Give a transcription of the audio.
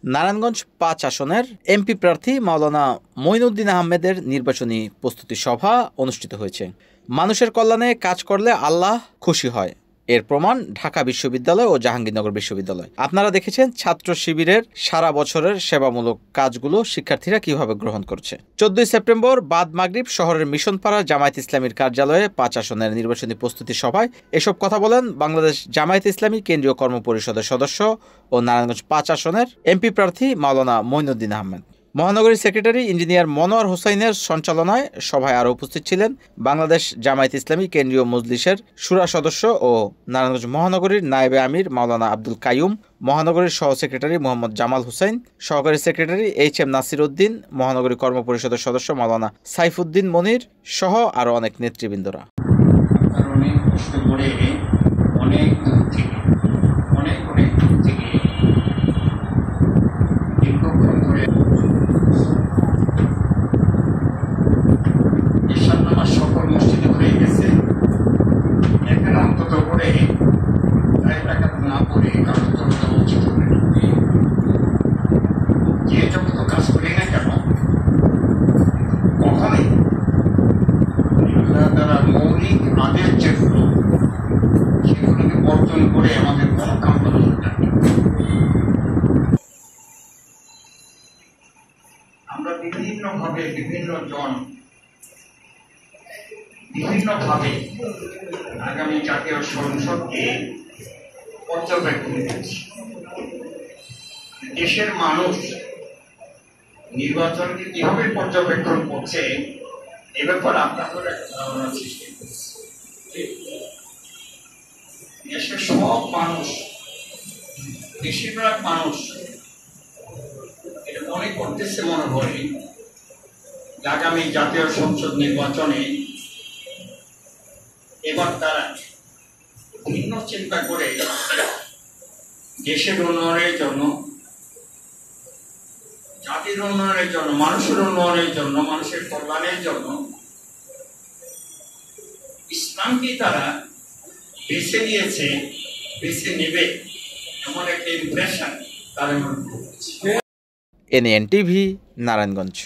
নারায়ণগঞ্জ ৫ আসনের এমপি প্রার্থী মাওলানা মঈনুদ্দিন আহমেদের নির্বাচনী প্রস্তুতি সভা অনুষ্ঠিত হয়েছে। মানুষের কল্যাণে কাজ করলে আল্লাহ খুশি হয়, এর প্রমাণ ঢাকা বিশ্ববিদ্যালয় ও জাহাঙ্গীরনগর বিশ্ববিদ্যালয়। আপনারা দেখেছেন ছাত্র শিবিরের সারা বছরের সেবামূলক কাজগুলো শিক্ষার্থীরা কিভাবে গ্রহণ করছে। ১৪ সেপ্টেম্বর বাদ মাগরিব শহরের মিশনপাড়া জামায়াত ইসলামীর কার্যালয়ে ৫ আসনের নির্বাচনী প্রস্তুতি সভায় এসব কথা বলেন বাংলাদেশ জামায়াত ইসলামী কেন্দ্রীয় কর্মপরিষদের সদস্য ও নারায়ণগঞ্জ ৫ আসনের এমপি প্রার্থী মাওলানা মঈনুদ্দিন আহমেদ। মহানগরীর সেক্রেটারি ইঞ্জিনিয়ার মনোয়ার হোসাইনের সঞ্চালনায় সভায় আরও উপস্থিত ছিলেন বাংলাদেশ জামায়াত ইসলামী কেন্দ্রীয় মজলিসের শুরা সদস্য ও নারায়ণগঞ্জ মহানগরীর নায়েবে আমির মাওলানা আব্দুল কাইয়ুম, মহানগরীর সহ সেক্রেটারি মোহাম্মদ জামাল হোসেন, সহকারী সেক্রেটারি এইচ.এম. নাসির উদ্দিন, মহানগরী কর্মপরিষদের সদস্য মাওলানা সাইফুদ্দিন মনির সহ আরও অনেক নেতৃবৃন্দরা। মৌলিক আদেশ যেগুলো সেগুলোকে বর্জন করে আমাদের কোনো কাম করা আমরা বিভিন্নভাবে আগামী জাতীয় সংসদকে পর্যবেক্ষণ করছি। দেশের মানুষ নির্বাচনকে কিভাবে পর্যবেক্ষণ করছে এ ব্যাপারে আপনাদের একটা ধারণা সৃষ্টি করছে। দেশের সব মানুষ, বেশিরভাগ মানুষ এটা মনে করতেছে, মনে হয় আগামী জাতীয় সংসদ নির্বাচনে এবার তারা ভিন্ন চিন্তা করে দেশের উন্নয়নের জন্য, জাতির উন্নয়নের জন্য, মানুষের উন্নয়নের জন্য, মানুষের কল্যাণের জন্য ইসলামকে তারা বেছে নিয়েছে, বেছে নেবে এমন একটা ইমপ্রেশন তাদের মধ্যে। NN TV, Narayanganj.